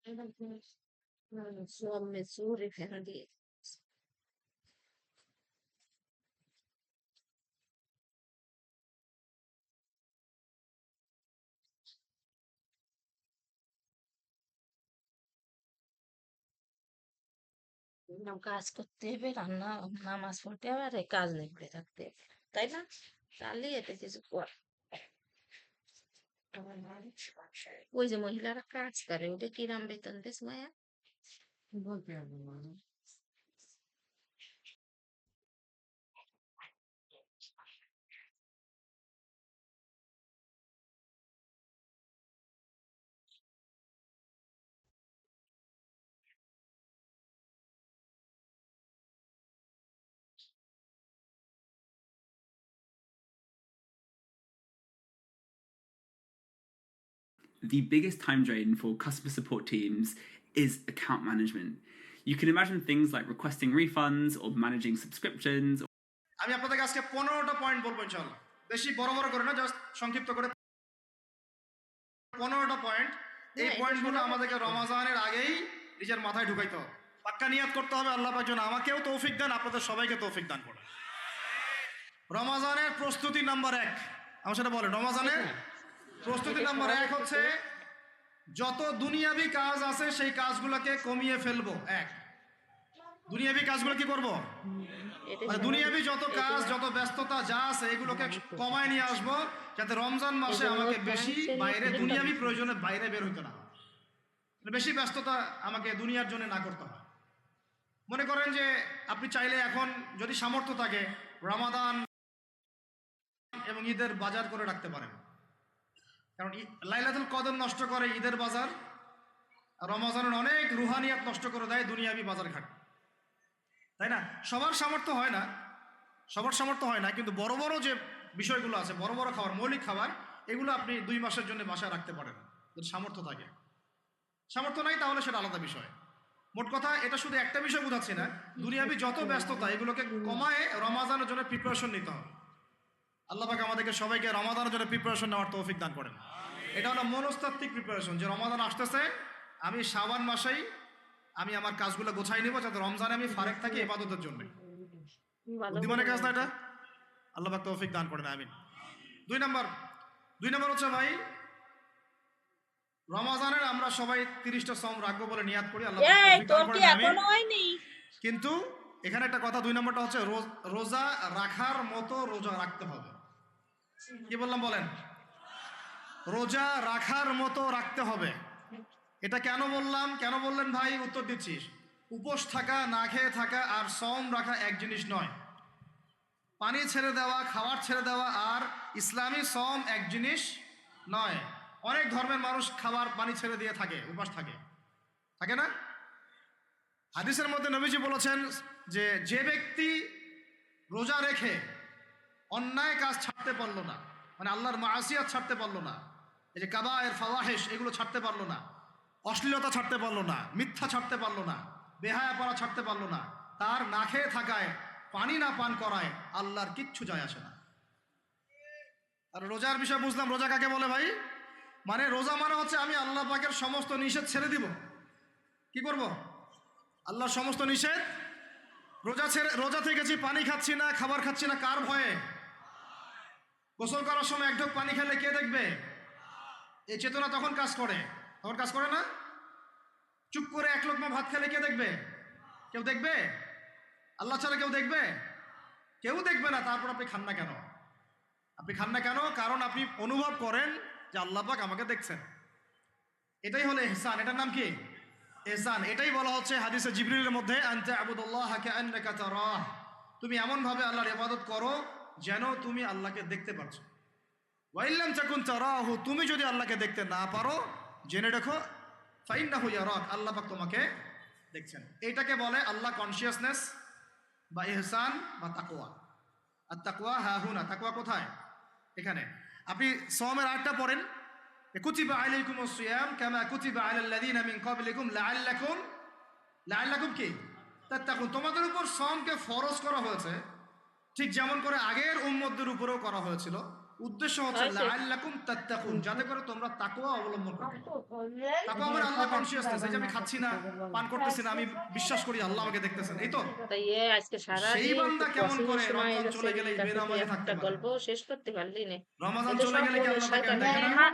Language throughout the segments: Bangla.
Sua misure ferrari. কাজ করতে হবে, রান্না নামাজ পড়তে হবে, আর এই কাজ নেই পড়ে থাকতে হবে, তাই না? চালিয়ে এতে কিছু কর। ওই যে মহিলারা কাজ করে, ওটা কিরাম বেতন দেশ মায়া? বলতে হবে না। The biggest time drain for customer support teams is account management. You can imagine things like requesting refunds or managing subscriptions. আমি আপনাদের আজকে 15টা পয়েন্ট বলবো ইনশাআল্লাহ, বেশি বড় বড় করে না, জাস্ট সংক্ষিপ্ত করে 15টা পয়েন্ট। এই পয়েন্টগুলো আমাদেরকে রমজানের আগেই নিজের মাথায় ঢুকাইতে হবে, পাক্কা নিয়াত করতে হবে। আল্লাহ পাক যেন আমাকেও তৌফিক দেন, আপনাদের সবাইকে তৌফিক দান করেন। রমজানের প্রস্তুতি নাম্বার 1, আমার সেটা বলেন। রমজানের প্রস্তুতি নাম্বার 1 হচ্ছে যত দুনিয়াবি কাজ আছে সেই কাজগুলোকে কমিয়ে ফেলবো। দুনিয়াবি কাজগুলো কি করব? দুনিয়াবি যত কাজ, যত ব্যস্ততা যা আছে এগুলোকে কমায় নিয়ে আসবো, যাতে রমজান মাসে আমাকে বেশি বাইরে দুনিয়াবি প্রয়োজনে বাইরে বের হইতে না হয়, বেশি ব্যস্ততা আমাকে দুনিয়ার জন্য না করতে হয়। মনে করেন যে আপনি চাইলে এখন যদি সামর্থ্য থাকে রমাদান এবং ঈদের বাজার করে রাখতে পারেন, কারণ লাইলাতুল কদর নষ্ট করে ঈদের বাজার, রমজানের অনেক রুহানিয়াত নষ্ট করে দেয় দুনিয়াবি বাজার ঘাট, তাই না? সবার সামর্থ্য হয় না, কিন্তু বড় বড় যে বিষয়গুলো আছে, বড় বড় খাবার, মৌলিক খাবার, এগুলো আপনি 2 মাসের জন্য বাসায় রাখতে পারেন যদি সামর্থ্য থাকে। সামর্থ্য নাই তাহলে সেটা আলাদা বিষয়। মোট কথা এটা শুধু একটা বিষয় বোঝাচ্ছি না, দুনিয়াবি যত ব্যস্ততা এগুলোকে কমায় রমাদানের জন্য প্রিপারেশন নিতে হবে। আল্লাহ পাক আমাদেরকে সবাইকে রমাদানের জন্য প্রিপারেশন নেওয়ার তৌফিক দান করেন। এটা হলো মনস্তাত্ত্বিক প্রিপারেশন, যে রমাদান আসতেছে, আমি শাবান মাসেই আমি আমার কাজগুলো গোছাই নিব, যাতে রমজানে আমি ফারেক থাকি ইবাদতের জন্য। বুদ্ধিমানের কাজ না এটা? আল্লাহ পাক তৌফিক দান করেন, আমিন। 2 নাম্বার হচ্ছে ভাই, রমজানের আমরা সবাই 30টা সওম রাখবো বলে নিয়াত করি, আল্লাহ পাক তৌফিক দান করেন, আমিন। কিন্তু এখানে একটা কথা, 2 নাম্বারটা হচ্ছে রোজা রাখার মতো রোজা রাখতে হবে। কি বললাম বলেন? রোজা রাখার মতো রাখতে হবে। এটা কেন বললাম, কেন বললেন ভাই? উত্তর দিচ্ছি। উপোস থাকা, না খেয়ে থাকা আর সওম রাখা এক জিনিস নয়। পানি ছেড়ে দেওয়া, খাবার ছেড়ে দেওয়া আর ইসলামী সওম এক জিনিস নয়। অনেক ধর্মের মানুষ খাবার পানি ছেড়ে দিয়ে থাকে, উপাস থাকে না? হাদিসের মধ্যে নবীজি বলেছেন যে যে ব্যক্তি রোজা রেখে অন্যায় কাজ ছাড়তে পারলো না, মানে আল্লাহর মাসিয়াত ছাড়তে পারলো না, এই যে কাবায়ের ফাওয়াহিশ এগুলো ছাড়তে পারলো না, অশ্লীলতা ছাড়তে পারলো না, মিথ্যা ছাড়তে পারলো না, বেহায়াপনা ছাড়তে পারলো না, তার না খেয়ে থাকায়, পানি না পান করায় আল্লাহর কিচ্ছু যায় আসে না। আর রোজার বিষয় বুঝলাম, রোজা কাকে বলে ভাই? মানে রোজা মানে হচ্ছে আমি আল্লাহ পাকের সমস্ত নিষেধ ছেড়ে দিব। কি করব? আল্লাহর সমস্ত নিষেধ। রোজা থেকেছি, পানি খাচ্ছি না, খাবার খাচ্ছি না, কার ভয়ে? গোসল করার সময় এক ঢোক পানি খেলে কে দেখবে? এই চেতনা তখন কাজ করে না? চুপ করে এক লোকমা ভাত খেলে কে দেখবে? কেউ দেখবে? আল্লাহ ছাড়া কেউ দেখবে? কেউ দেখবে না। তারপর আপনি খান না কেন? কারণ আপনি অনুভব করেন যে আল্লাহ পাক আমাকে দেখছেন। এটাই হলো ইহসান। এটার নাম কি? ইহসান। এটাই বলা হচ্ছে হাদিসে জিবরিলের মধ্যে, আনতা আবুদুল্লাহ কাআন্নাকা তারাহ, তুমি এমন ভাবে আল্লাহর ইবাদত করো যেন তুমি আল্লাহকে দেখতে পাচ্ছ। ওয়া ইল্লাম তাকুন তারাহু, তুমি যদি আল্লাহকে দেখতে না পারো, জেনে রাখো ফাইন্নাহু ইয়ারাক, আল্লাহ পাক তোমাকে দেখছেন। এটাকে বলে আল্লাহ কনসিয়াসনেস বা ইহসান বা তাকওয়া। আর তাকওয়া হাহুনা, তাকওয়া কোথায়? এখানে। আপনি সওমের আয়াতটা পড়েন, কুতিবা আলাইকুমুস সিয়াম কামা কুতিবা আলাল লাযিনা মিন ক্বাবলিকুম লাআল্লাকুম কি তাত্তাকুন, তোমাদের উপর সওমকে ফরজ করা হয়েছে ঠিক যেমন করে আগের উম্মতদের উপরেও করা হয়েছিল, উদ্দেশ্য হচ্ছে লাআল্লাকুম তাত্তাকুন, যাতে করে তোমরা তাকওয়া অবলম্বন করো। তাকওয়া মানে আল্লাহ কনসিয়াসনেস, এই যে আমি খাচ্ছি না, পান করতেছি না, আমি বিশ্বাস করি আল্লাহ আমাকে দেখতেছেন, এই তো। তাই আজকে সারা সেই দিন বান্দা কেমন করে সময় রমজান চলে গেলে বেনামাজি থাকতে একটা পারে? গল্প শেষ করতে পারলি না। রমজান চলে গেলে কি আল্লাহ তাকে দেখে না?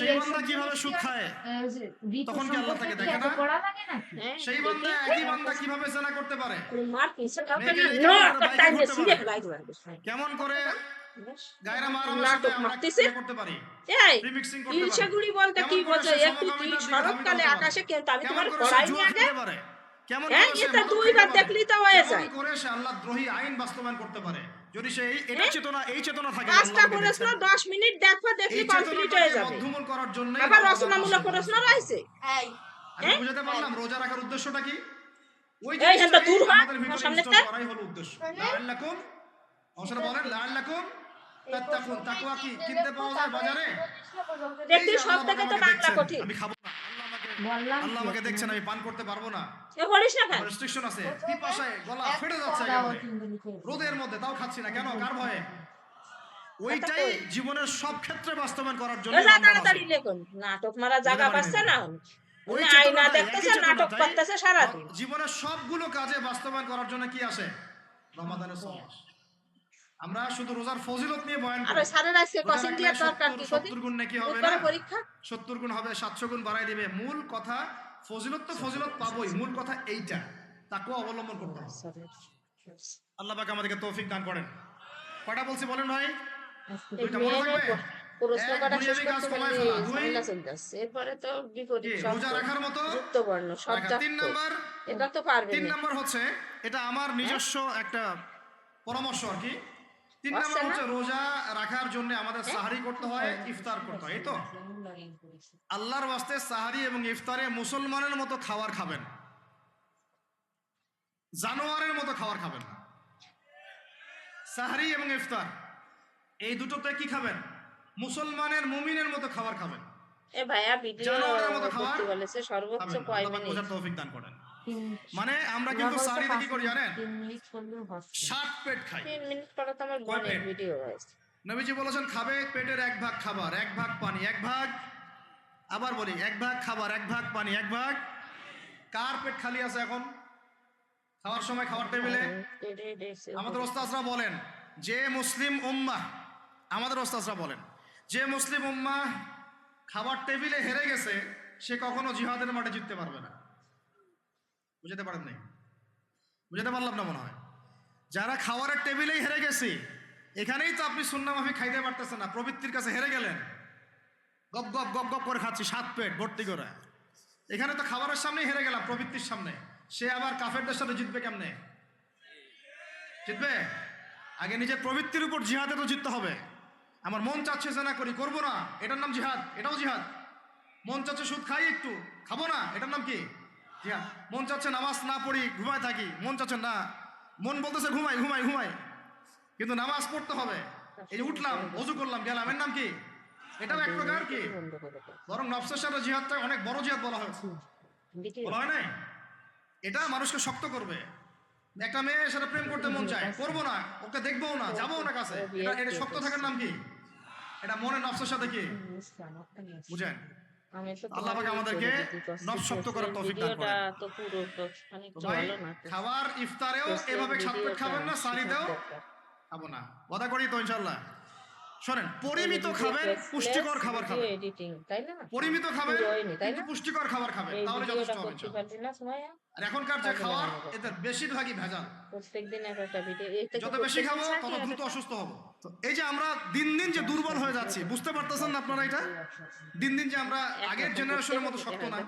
সেই বান্দা কিভাবে সুদ খায় তখন কি আল্লাহ তাকে দেখে না? সেই বান্দা, একই বান্দা কিভাবে জেনা করতে পারে? কেমন করে গায়রা মাহরামের সাথে আমরা কি করতে পারি? রিমিক্সিং করতে পারি। ইলশাগুড়ি বলতে কি বোঝে? একটু শরৎকালে আকাশে কিন্তু আমি তোমার পড়াই নি আগে। কেমন হ্যাঁ, করে এটা দুইবার দেখলি তো হয়ে যায়। কেমন করে সে আল্লাহ দ্রোহী আইন বাস্তবায়ন করতে পারে? যদি সে এটা চেতনা, এই চেতনা থাকে, কাজটা করেছ না 10 মিনিট দেখো, দেখলি কমপ্লিট হয়ে যাবে। মধ্যমূল করার জন্য আবার রচনামূলক প্রশ্ন রয়েছে। আমি বুঝাতে পারলাম রোজা রাখার উদ্দেশ্যটা কি? ওই এই হ্যাঁ, দূর হ আমাদের ভিতরে সামনে ইনস্টল করাই হলো উদ্দেশ্য। লাআল্লাকুম, অবশ্যই বলেন লাআল্লাকুম তাত্তাকুন। তাকওয়া কি কিনতে পাওয়া যায় বাজারে? দেখি সব থেকে তো বাংলা কঠিন। আমি খাবো না, আল্লাহ আমাকে দেখছেন, আমি পান করতে পারবো না, এ বলিস না কেন? রেস্ট্রিকশন আছে, পিপাসায় গলা ফেটে যাচ্ছে একেবারে রোদের মধ্যে, তাও খাচ্ছি না কেন? কার ভয়ে? ওইটাই জীবনের সব ক্ষেত্রে বাস্তবায়ন করার জন্য এলা তাড়াতাড়ি লেখুন, নাটক মারা জায়গা পাচ্ছে না। ওই আয়না দেখতেছে, নাটক করতেছে সারা দিন। জীবনের সবগুলো কাজে বাস্তবায়ন করার জন্য কি আসে? রমাদানের মাস। আমরা শুধু রোজার ফজিলত নিয়ে বয়ান করি। আরে সারা রাত কোচিং দিয়ে দরকার কি? 70 গুণ নাকি হবে না? পরীক্ষা 70 গুণ হবে, 700 গুণ বাড়াই দিবে। মূল কথা ফজিলত তো ফজিলত পাবোই, মূল কথা এইটা, তাকওয়া অবলম্বন করতে হবে। আল্লাহ পাক আমাদেরকে তৌফিক দান করেন। কয়টা বলছি বলেন ভাই? দুইটা মনে থাকবে। প্রশ্ন করা শেষ করতে পারলে ঝামেলা চলে যাচ্ছে, এরপরে তো বিপরীত শব্দ, রোজা রাখার মতো যুক্তবর্ণ, শব্দ। 3 নাম্বার, এটা তো পারবে না। 3 নাম্বার হচ্ছে, এটা আমার নিজস্ব একটা পরামর্শ আর কি। 3 নাম্বার হচ্ছে রোজা রাখার জন্য আমাদের সাহারি করতে হয়, ইফতার করতে হয়, এই তো। আল্লাহর ওয়াস্তে সাহারি এবং ইফতারে মুসলমানের মতো খাবার খাবেন, জানোয়ারের মতো খাবার খাবেন না। সাহারি এবং ইফতার এই দুটোতে কি খাবেন? মুসলমানের, মুমিনের মতো খাবার খাবেন। এ ভাইয়া ভিডিও জানোয়ারের মতো খাবার করতে বলেছে সর্বোচ্চ খাবেন। কয় আল্লাহ পাক মিনিট? বোঝার তৌফিক দান করেন। মানে আমরা কিন্তু সাহারিতে কি করি জানেন? 7 পেট খাই। 3 মিনিট পরে তো আমার কয় বোনের পেট? ভিডিও আছে। নবীজি বলেছেন খাবে পেটের 1 ভাগ খাবার, 1 ভাগ পানি, 1 ভাগ, আবার বলি 1 ভাগ খাবার, 1 ভাগ পানি, 1 ভাগ। কার পেট খালি আছে এখন খাওয়ার সময় খাওয়ার টেবিলে? আমাদের ওস্তাদরা বলেন যে মুসলিম উম্মাহ, আমাদের ওস্তাদরা বলেন যে মুসলিম উম্মাহ খাবার টেবিলে হেরে গেছে, সে কখনো জিহাদের মাঠে জিততে পারবে না। বুঝতে পারেন নাই? বুঝতে পারলাম না মনে হয়। যারা খাবারের টেবিলেই হেরে গেছে, এখানেই তো আপনি সুন্নাহ মাফিক খাইতে পারতেছেন না, প্রবৃত্তির কাছে হেরে গেলেন, গপ গপ গপ গপ করে খাচ্ছি 7 পেট ভর্তি করে। এখানে তো খাবারের সামনেই হেরে গেলাম, প্রবৃত্তির সামনে। সে আবার কাফেরদের সাথে জিতবে কেমনে? জিতবে আগে নিজের প্রবৃত্তির উপর জিহাদে তো জিততে হবে। আমার মন চাচ্ছে জেনা করি, করবো না, এটার নাম জিহাদ, এটাও জিহাদ। মন চাচ্ছে সুদ খাই একটু, খাবো না, এটার নাম কি? জিহাদ। মন চাচ্ছে নামাজ না পড়ি, ঘুমায় থাকি, মন চাচ্ছে না, মন বলতেছে ঘুমাই ঘুমাই ঘুমাই, কিন্তু নামাজ পড়তে হবে। এই যে উঠলাম, ওযু করলাম, গেলাম, এর নাম কি? এটাও এক প্রকার কি? বরং নফসের সাথে জিহাদটা অনেক বড় জিহাদ বলা হয়েছে, বলা হয় নাই? এটা মানুষকে শক্ত করবে। একটা মেয়ের সাথে প্রেম করতে মন চায়, করবো না, ওকে দেখবো না, যাবো না কাছে, এটা শক্ত থাকার নাম কি? এটা মনে নফসের সাথে কি বুঝেন? আল্লাহ পাক আমাদেরকে নফস শক্ত করার তৌফিক দান করেন। খাবার ইফতারেও এভাবে 7 পেট খাবেন না, সারিতেও খাবো না, ওয়াদা করি তো ইনশাআল্লাহ। শোনেন, পরিমিত খাবেন, পুষ্টিকর খাবার খাবেন, পরিমিত খাবেন কিন্তু পুষ্টিকর খাবার খাবেন, তাহলে যথেষ্ট হবে ইনশাআল্লাহ। আর এখনকার যে খাবার, এতে বেশিরভাগই ভেজাল। যত বেশি খাবো তত দ্রুত অসুস্থ হব। তো এই যে আমরা দিন দিন যে দুর্বল হয়ে যাচ্ছি, বুঝতে পারতেছেন না আপনারা? এটা দিন দিন যে আমরা আগের জেনারেশনের মতো শক্ত না।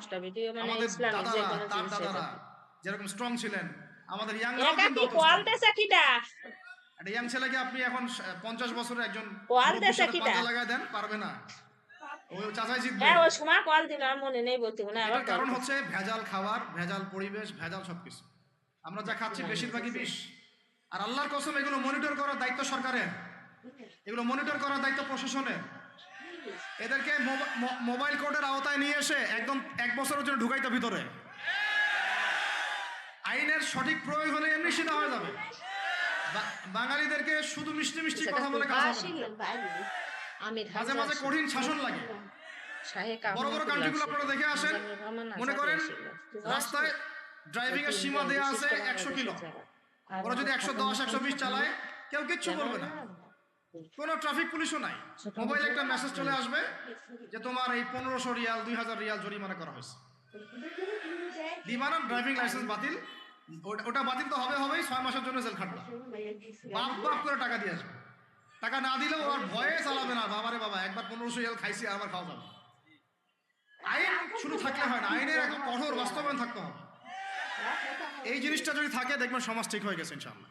আমাদের দাদারা, তার দাদারা যেরকম স্ট্রং ছিলেন, আমাদের ইয়াংরাও কিন্তু একটা ইয়াং ছেলেকে আপনি এখন 50 বছরের একজন পাঞ্জা লাগায় দেন, পারবে না, ওই চাচাই জিতবে। ওই সময় কল দিলাম, মনে নেই বলতে না। এর কারণ হচ্ছে ভেজাল খাবার, ভেজাল পরিবেশ, ভেজাল সবকিছু। আমরা যা খাচ্ছি বেশিরভাগই বিষ। আর আল্লাহর কসম, এগুলো মনিটর করার দায়িত্ব সরকারের, এগুলো মনিটর করার দায়িত্ব প্রশাসনের। এদেরকে মোবাইল কোর্টের আওতায় নিয়ে এসে একদম 1 বছরের জন্য ঢুকাইতে ভিতরে। আইনের সঠিক প্রয়োগ হলে এমনি সিধা হয়ে যাবে। বাঙালিদেরকে শুধু মিষ্টি মিষ্টি সেটা কথা তো বলে কাজ হবে বাসি না। আমি মাঝে মাঝে কঠিন শাসন লাগে। বড় বড় কান্ট্রিগুলো আপনারা দেখে আসেন, মনে করেন রাস্তায় ড্রাইভিং এর সীমা দেয়া আছে 100 কিলো, ওরা যদি 110 120 চালায় কেউ কিচ্ছু বলবে না, কোনো ট্রাফিক পুলিশও নাই। মোবাইলে একটা মেসেজ চলে আসবে যে তোমার এই 1500 রিয়াল 2000 রিয়াল জরিমানা করা হয়েছে। দিবানা ড্রাইভিং লাইসেন্স বাতিল, ওটা বাতিল তো হবেই, 6 মাসের জন্য জেল খাটবা, বাপ করে টাকা দিয়ে আসবে। টাকা না দিলেও আর ভয়ে চালাবে না, বাবারে বাবা একবার 1500 রিয়াল খাইছি আবার খাওয়া যাবে। আইন শুধু থাকলে হয় না, আইনের একদম কঠোর বাস্তবায়ন থাকতে হবে। এই জিনিসটা যদি থাকে দেখবেন সমাজ ঠিক হয়ে গেছে ইনশাআল্লাহ।